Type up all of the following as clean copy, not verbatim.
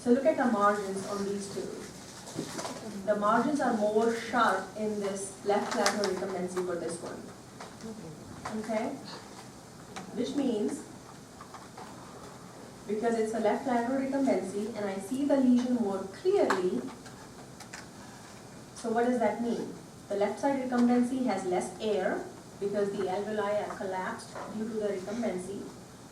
So look at the margins on these two. The margins are more sharp in this left lateral recumbency for this one. Okay? Which means, because it's a left lateral recumbency and I see the lesion more clearly, so what does that mean? The left side recumbency has less air because the alveoli are collapsed due to the recumbency,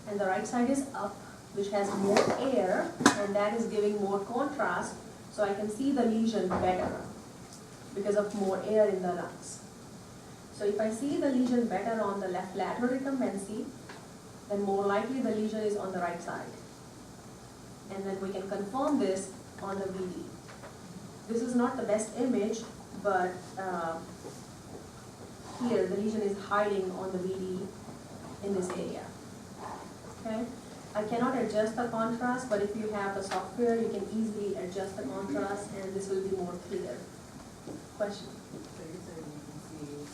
and the right side is up, which has more air, and that is giving more contrast, so I can see the lesion better because of more air in the lungs. So if I see the lesion better on the left lateral recumbency, then more likely the lesion is on the right side. And then we can confirm this on the VD. This is not the best image, but here the lesion is hiding on the VD in this area. Okay? I cannot adjust the contrast, but if you have the software, you can easily adjust the contrast and this will be more clear. Question? So you're saying you can see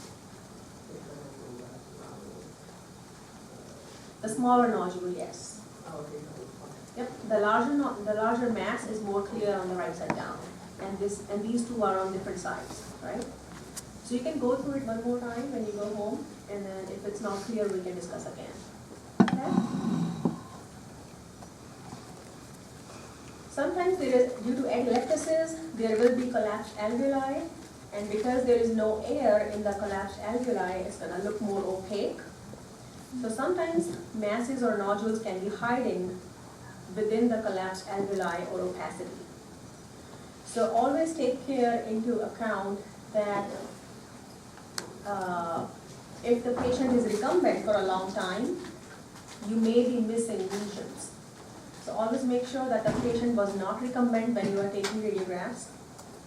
The smaller nodule, yes. oh, okay. Yep. The larger mass is more clear on the right side down, and these two are on different sides, right? So you can go through it one more time when you go home, and then if it's not clear, we can discuss again. Okay? Sometimes there is, due to atelectasis, there will be collapsed alveoli, and because there is no air in the collapsed alveoli, it's going to look more opaque. So sometimes masses or nodules can be hiding within the collapsed alveoli or opacity. So always take care into account that if the patient is recumbent for a long time, you may be missing lesions. So always make sure that the patient was not recumbent when you are taking radiographs,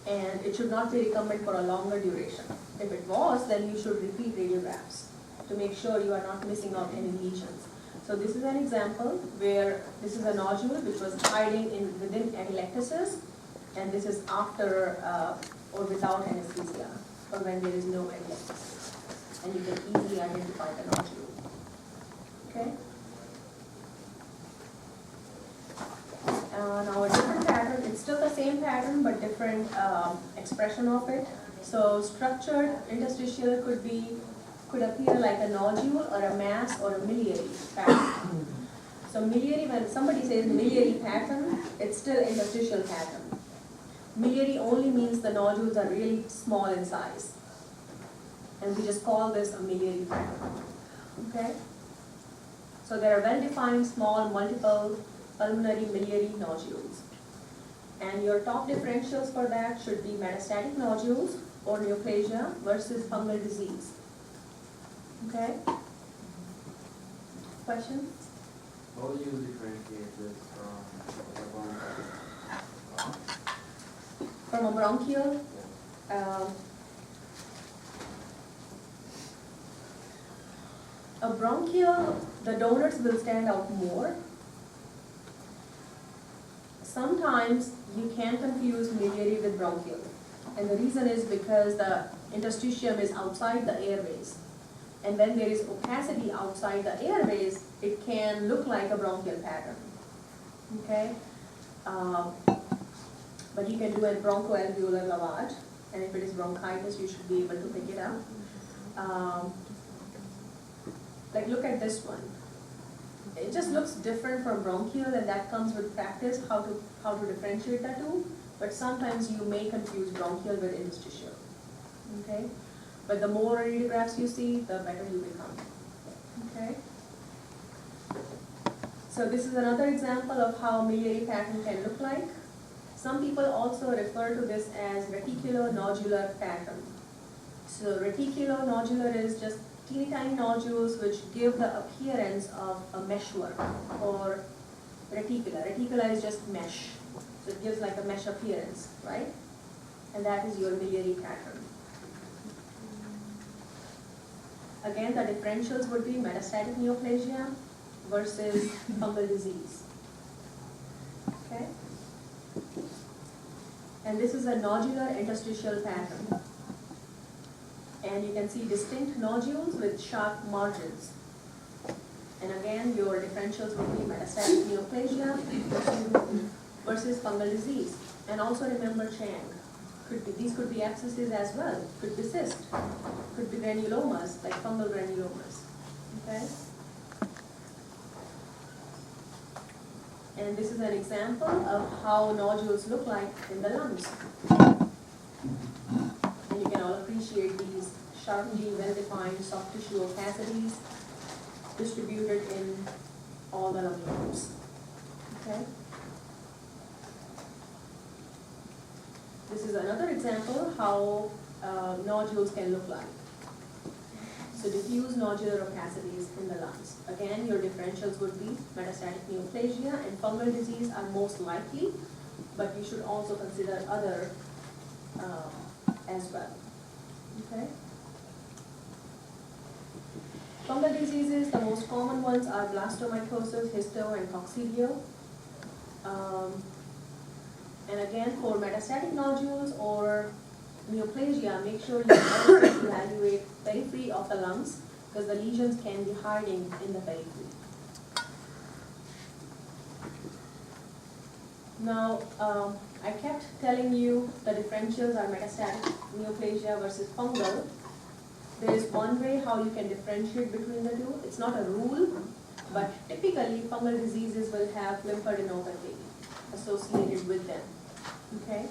and it should not be recumbent for a longer duration. If it was, then you should repeat radiographs to make sure you are not missing out any lesions. So this is an example where this is a nodule which was hiding within atelectasis, and this is after or without anesthesia, or when there is no atelectasis. And you can easily identify the nodule. Okay? Now a different pattern, it's still the same pattern but different expression of it. So structured interstitial could appear like a nodule or a mass or a miliary pattern. So miliary, when somebody says miliary pattern, it's still interstitial pattern. Miliary only means the nodules are really small in size. And we just call this a miliary pattern. Okay? So there are well-defined small multiple pulmonary miliary nodules. And your top differentials for that should be metastatic nodules or neoplasia versus fungal disease. Okay? Question? How would you differentiate this From a bronchial? A bronchial, the donors will stand out more. Sometimes you can confuse miliary with bronchial. And the reason is because the interstitium is outside the airways. And when there is opacity outside the airways, it can look like a bronchial pattern. Okay? But you can do a bronchoalveolar lavage, and if it is bronchitis, you should be able to pick it up. Like look at this one. It just looks different from bronchial, and that comes with practice, how to differentiate the two. But sometimes you may confuse bronchial with interstitial. Okay? But the more radiographs you see, the better you become. Okay? So this is another example of how miliary pattern can look like. Some people also refer to this as reticulonodular pattern. So reticulonodular is just teeny tiny nodules which give the appearance of a meshwork, or reticula. Reticula is just mesh. So it gives like a mesh appearance, right? And that is your miliary pattern. Again, the differentials would be metastatic neoplasia versus fungal disease. Okay? And this is a nodular interstitial pattern. And you can see distinct nodules with sharp margins. And again, your differentials would be metastatic neoplasia versus versus fungal disease. And also remember Chang. These could be abscesses as well, could be cysts, could be granulomas, like fungal granulomas, okay? And this is an example of how nodules look like in the lungs. And you can all appreciate these sharply well-defined soft tissue opacities distributed in all the lung nodes, okay? This is another example how nodules can look like. So diffuse nodular opacities in the lungs. Again, your differentials would be metastatic neoplasia and fungal disease are most likely, but you should also consider other as well. Okay? Fungal diseases, the most common ones are blastomycosis, histo, and coccidio. And again, for metastatic nodules or neoplasia, make sure you always evaluate periphery of the lungs because the lesions can be hiding in the periphery. Now, I kept telling you the differentials are metastatic neoplasia versus fungal. There is one way how you can differentiate between the two. It's not a rule, but typically fungal diseases will have lymphadenopathy associated with them, okay?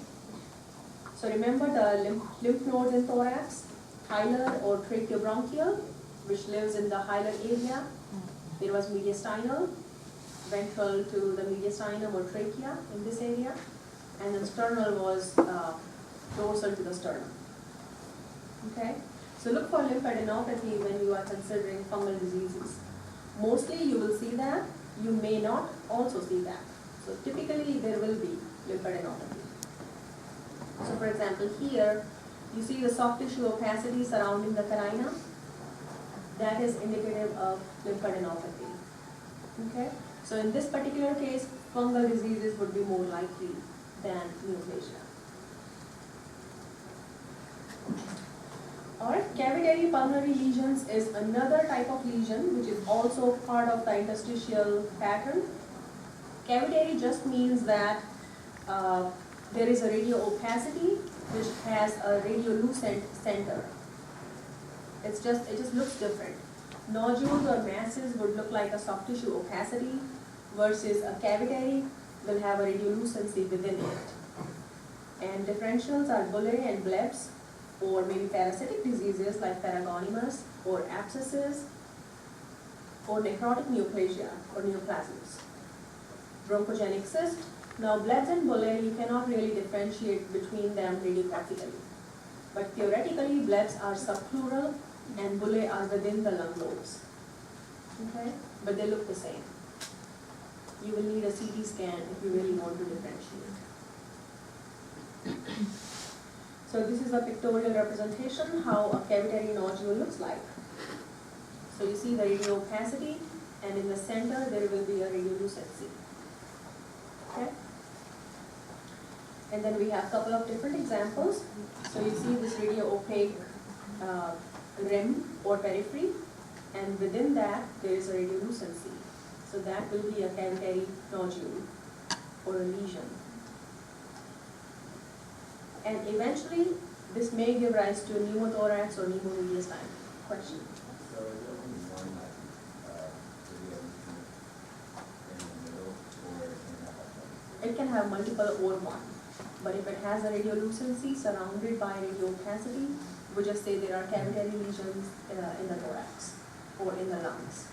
So remember the lymph nodes in thorax, hilar or tracheobronchial, which lives in the hilar area. There was mediastinal, ventral to the mediastinum or trachea in this area, and then sternal was dorsal to the sternum, okay? So look for lymphadenopathy when you are considering fungal diseases. Mostly you will see that, you may not also see that. So typically there will be lymphadenopathy. So for example here, you see the soft tissue opacity surrounding the carina. That is indicative of lymphadenopathy. Okay? So in this particular case, fungal diseases would be more likely than neoplasia. Alright, cavitary pulmonary lesions is another type of lesion which is also part of the interstitial pattern. Cavitary just means that there is a radiopacity which has a radiolucent center. It just looks different. Nodules or masses would look like a soft tissue opacity versus a cavitary will have a radiolucency within it. And differentials are bullae and blebs, or maybe parasitic diseases like paragonimus or abscesses, or necrotic neoplasia or neoplasms. Bronchogenic cyst. Now blebs and bullae, you cannot really differentiate between them radiographically. But theoretically, blebs are subpleural and bullae are within the lung lobes. Okay? But they look the same. You will need a CT scan if you really want to differentiate. So this is a pictorial representation how a cavitary nodule looks like. So you see the radiopacity, and in the center there will be a radiolucency. Okay? And then we have a couple of different examples. So you see this radio-opaque rim or periphery, and within that there is a radiolucency. So that will be a cavitary nodule or a lesion. And eventually, this may give rise to a pneumothorax or pneumomediastinum. Question? So is it only one video in the middle, or It can have multiple or one. But if it has a radiolucency surrounded by radiopacity, we just say there are cavitary lesions in the thorax or in the lungs.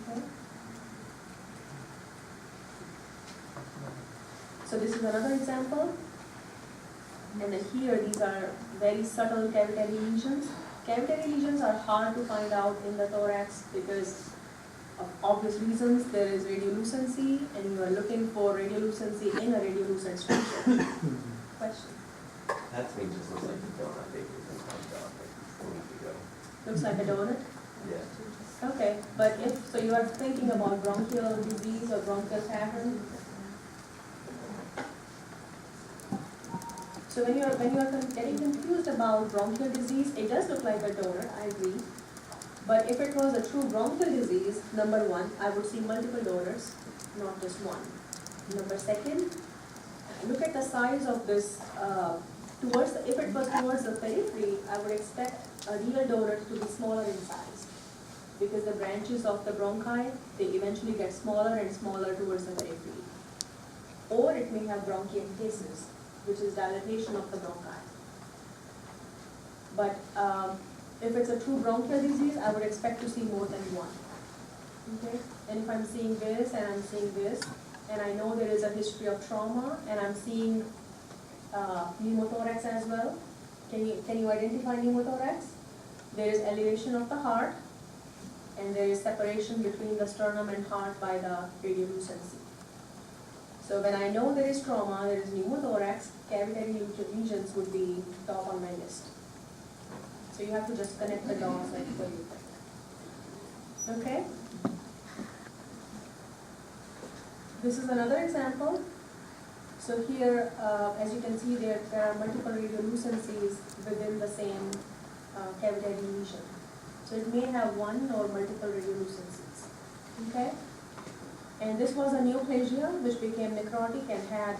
Okay? So this is another example. And then here, these are very subtle cavitary lesions. Cavitary lesions are hard to find out in the thorax because of obvious reasons. There is radiolucency, and you are looking for radiolucency in a radiolucent structure. Question? That thing just looks like a donut bakery that comes out like 4 weeks ago. Looks like a donut? Yeah. Okay, but so you are thinking about bronchial disease or bronchial pattern. So when you are getting confused about bronchial disease, it does look like a donut, I agree. But if it was a true bronchial disease, number one, I would see multiple donors, not just one. Number second, look at the size of this, if it was towards the periphery, I would expect a real donut to be smaller in size. Because the branches of the bronchi, they eventually get smaller and smaller towards the periphery. Or it may have bronchiectasis, which is dilatation of the bronchi. But if it's a true bronchial disease, I would expect to see more than one. Okay? And if I'm seeing this and I'm seeing this, and I know there is a history of trauma, and I'm seeing pneumothorax as well. Can you identify pneumothorax? There is elevation of the heart, and there is separation between the sternum and heart by the radiolucency. So when I know there is trauma, there is pneumothorax, cavitary lesions would be top on my list. So you have to just connect the dots like what you think. Okay? This is another example. So here, as you can see, there are multiple radiolucencies within the same cavitary lesion. So it may have one or multiple radiolucencies. Okay? And this was a neoplasia which became necrotic and had,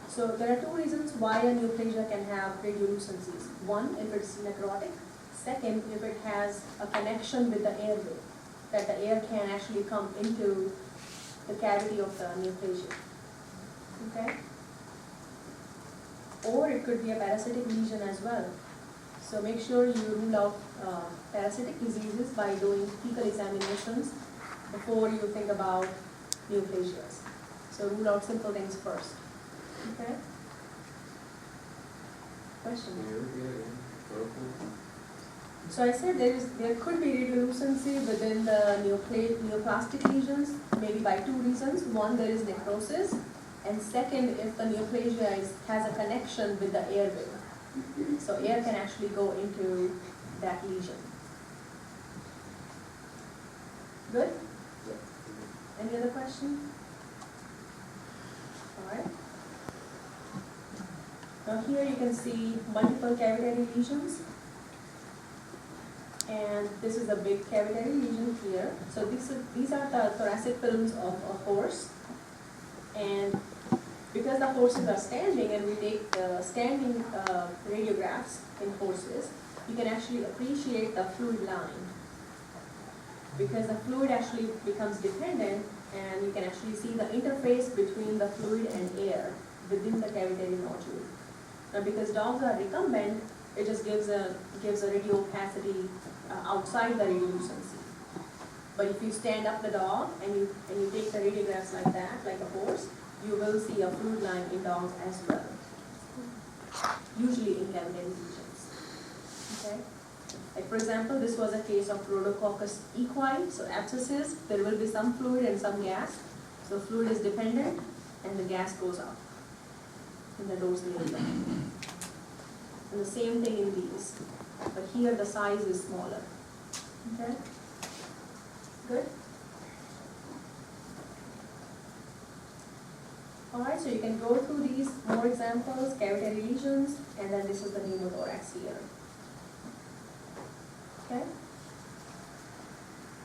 so there are two reasons why a neoplasia can have radiolucencies. One, if it's necrotic. Second, if it has a connection with the airway, that the air can actually come into the cavity of the neoplasia. Okay? Or it could be a parasitic lesion as well. So make sure you rule out parasitic diseases by doing fecal examinations before you think about neoplasias. So rule out simple things first. Okay? Question? So I said there could be radiolucency within the neoplastic lesions, maybe by two reasons. One, there is necrosis, and second, if the neoplasia has a connection with the airway. So air can actually go into that lesion. Good? Any other question? All right. Now here you can see multiple cavitary lesions. And this is a big cavitary lesion here. So these are the thoracic films of a horse. And because the horses are standing and we take the standing radiographs in horses, you can actually appreciate the fluid line. Because the fluid actually becomes dependent, and you can actually see the interface between the fluid and air within the cavitary nodule. Now because dogs are recumbent, it just gives a radio opacity outside the radiolucency. But if you stand up the dog and you take the radiographs like that, like a horse, you will see a fluid line in dogs as well. Usually in cavitary lesions. Okay? Like for example, this was a case of Rhodococcus equi, so abscesses, there will be some fluid and some gas. So fluid is dependent and the gas goes up in the dorsal area. And the same thing in these. But here the size is smaller. Okay? Good? Alright, so you can go through these more examples, cavitary lesions, and then this is the pneumothorax here. Okay?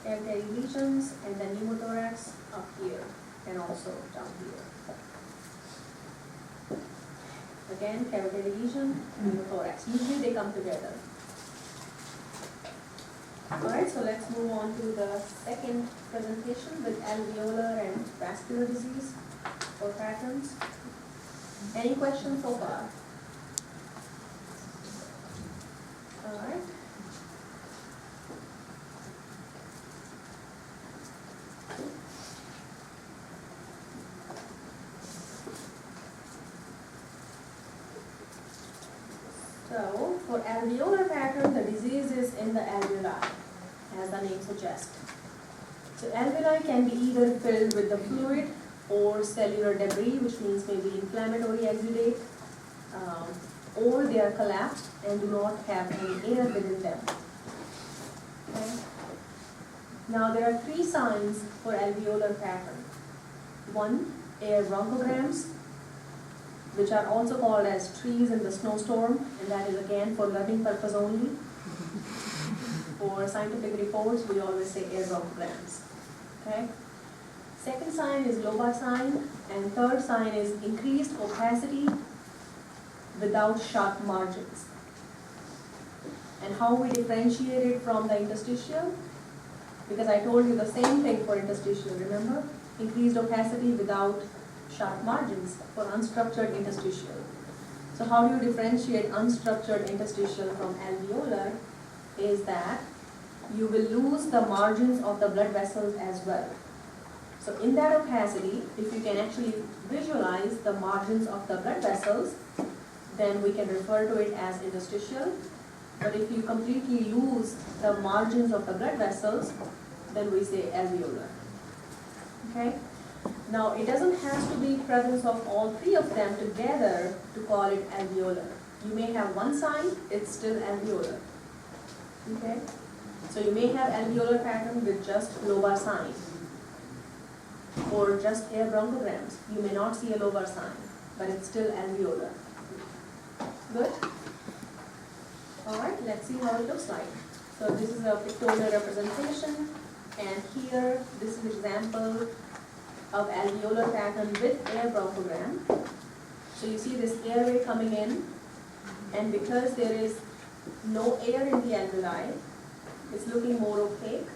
Cavitary lesions and then pneumothorax up here and also down here. Again, cavitary lesion, pneumothorax. Usually they come together. Alright, so let's move on to the second presentation with alveolar and vascular disease or patterns. Any questions so far? Alright. So, for alveolar pattern, the disease is in the alveoli, as the name suggests. So, alveoli can be either filled with the fluid or cellular debris, which means maybe inflammatory exudate, or they are collapsed and do not have any air within them. Okay. Now, there are three signs for alveolar pattern. One, air bronchograms, which are also called as trees in the snowstorm, and that is again for learning purpose only. For scientific reports, we always say air bronchograms. Okay? Second sign is lobar sign, and third sign is increased opacity without sharp margins. And how we differentiate it from the interstitial? Because I told you the same thing for interstitial, remember? Increased opacity without sharp margins for unstructured interstitial. So how do you differentiate unstructured interstitial from alveolar? Is that you will lose the margins of the blood vessels as well. So in that opacity, if you can actually visualize the margins of the blood vessels, then we can refer to it as interstitial. But if you completely lose the margins of the blood vessels, then we say alveolar. Okay? Now, it doesn't have to be presence of all three of them together to call it alveolar. You may have one sign, it's still alveolar. Okay? So you may have alveolar pattern with just lobar sign or just air bronchograms. You may not see a lobar sign, but it's still alveolar. Good? Alright, let's see how it looks like. So this is a pictorial representation, and here this is an example of alveolar pattern with air bronchogram. So you see this airway coming in, and because there is no air in the alveoli, it's looking more opaque,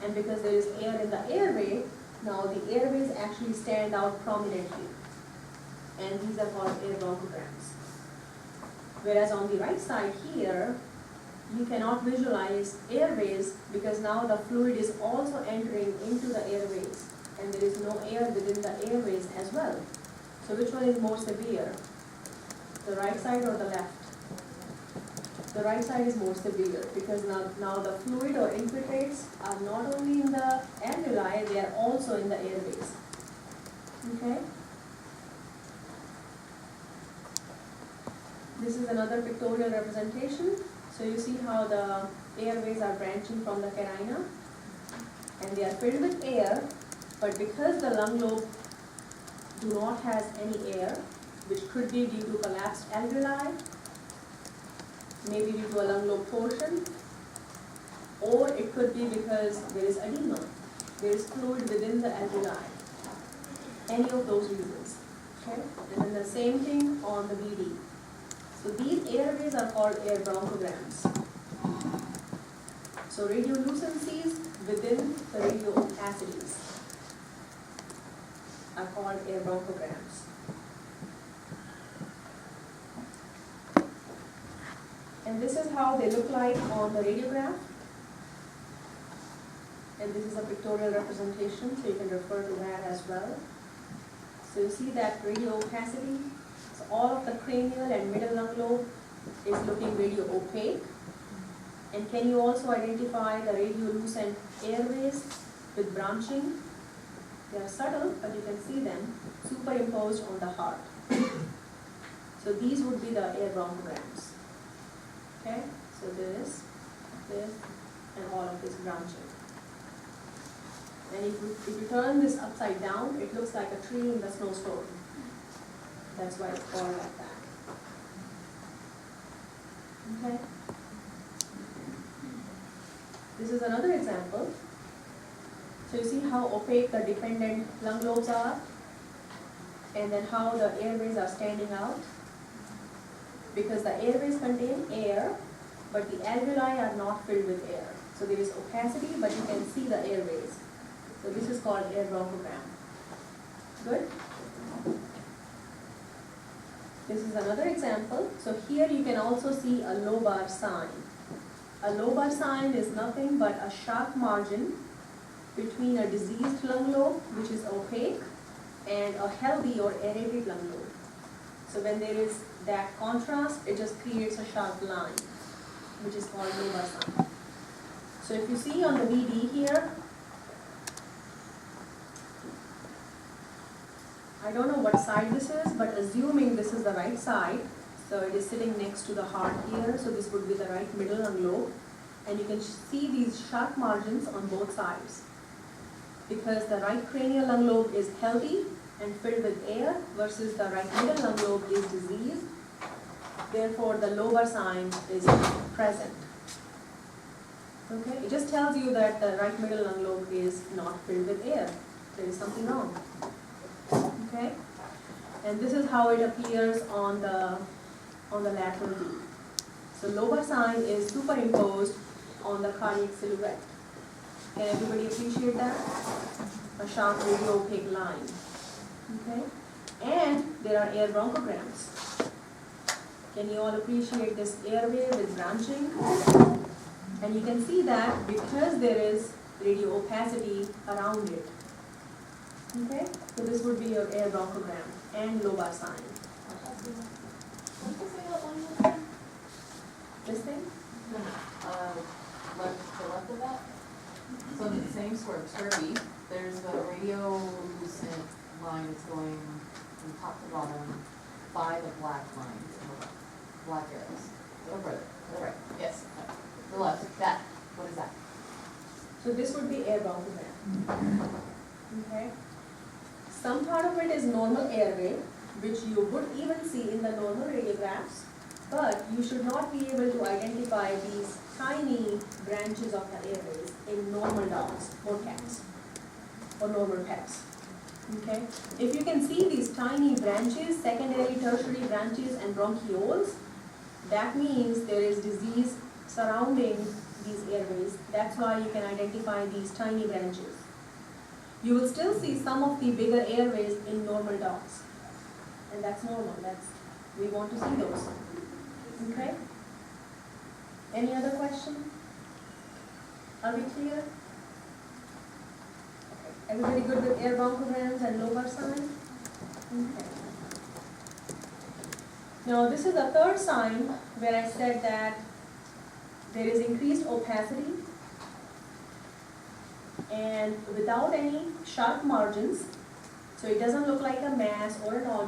and because there is air in the airway, now the airways actually stand out prominently, and these are called air bronchograms. Whereas on the right side here, you cannot visualize airways because now the fluid is also entering into the airways, and there is no air within the airways as well. So which one is more severe? The right side or the left? The right side is more severe because now the fluid or infiltrates are not only in the alveoli, they are also in the airways. Okay? This is another pictorial representation. So you see how the airways are branching from the carina, and they are filled with air, but because the lung lobe do not have any air, which could be due to collapsed alveoli, maybe due to a lung lobe torsion, or it could be because there is edema, there is fluid within the alveoli. Any of those reasons. Okay? And then the same thing on the BD. So these airways are called air bronchograms. So radiolucencies within the radioopacities are called air bronchograms. And this is how they look like on the radiograph. And this is a pictorial representation, so you can refer to that as well. So you see that radioopacity. So all of the cranial and middle lung lobe is looking radio opaque. And can you also identify the radiolucent airways with branching? They are subtle, but you can see them superimposed on the heart. So these would be the air bronchograms. Okay? So this, and all of this branching. And if you turn this upside down, it looks like a tree in the snowstorm. That's why it's called like that. Okay? This is another example. So you see how opaque the dependent lung lobes are, and then how the airways are standing out. Because the airways contain air, but the alveoli are not filled with air. So there is opacity, but you can see the airways. So this is called air bronchogram. Good? This is another example. So here you can also see a lobar sign. A lobar sign is nothing but a sharp margin between a diseased lung lobe, which is opaque, and a healthy or aerated lung lobe. So when there is that contrast, it just creates a sharp line, which is called lobar sign. So if you see on the VD here, I don't know what side this is, but assuming this is the right side, so it is sitting next to the heart here, so this would be the right middle lung lobe, and you can see these sharp margins on both sides. Because the right cranial lung lobe is healthy and filled with air versus the right middle lung lobe is diseased, therefore the lobar sign is present. Okay, it just tells you that the right middle lung lobe is not filled with air. there is something wrong. Okay? And this is how it appears on the lateral view. So lobar sign is superimposed on the cardiac silhouette. Can everybody appreciate that? A sharp radio opaque line. Okay? And there are air bronchograms. Can you all appreciate this airway with branching? And you can see that because there is radio opacity around it. Okay? So this would be your air bronchogram and lobar sign. What did you say that one was again? This thing? Left to left of that? So in the same sort of curvy, there's the radiolucent line that's going from top to bottom by the black lines, black arrows. Go further, to the right, yes, the left, that, what is that? So this would be air bronchogram. Okay? Some part of it is normal airway, which you would even see in the normal radiographs, but you should not be able to identify these tiny branches of the airways in normal dogs or cats or normal pets. Okay? If you can see these tiny branches, secondary, tertiary branches and bronchioles, that means there is disease surrounding these airways. That's why you can identify these tiny branches. You will still see some of the bigger airways in normal dogs. And that's normal. We want to see those. Okay? Any other question? Are we clear? Okay. Everybody good with air bronchograms and lobar sign? Okay. Now this is the third sign where I said that there is increased opacity and without any sharp margins, so it doesn't look like a mass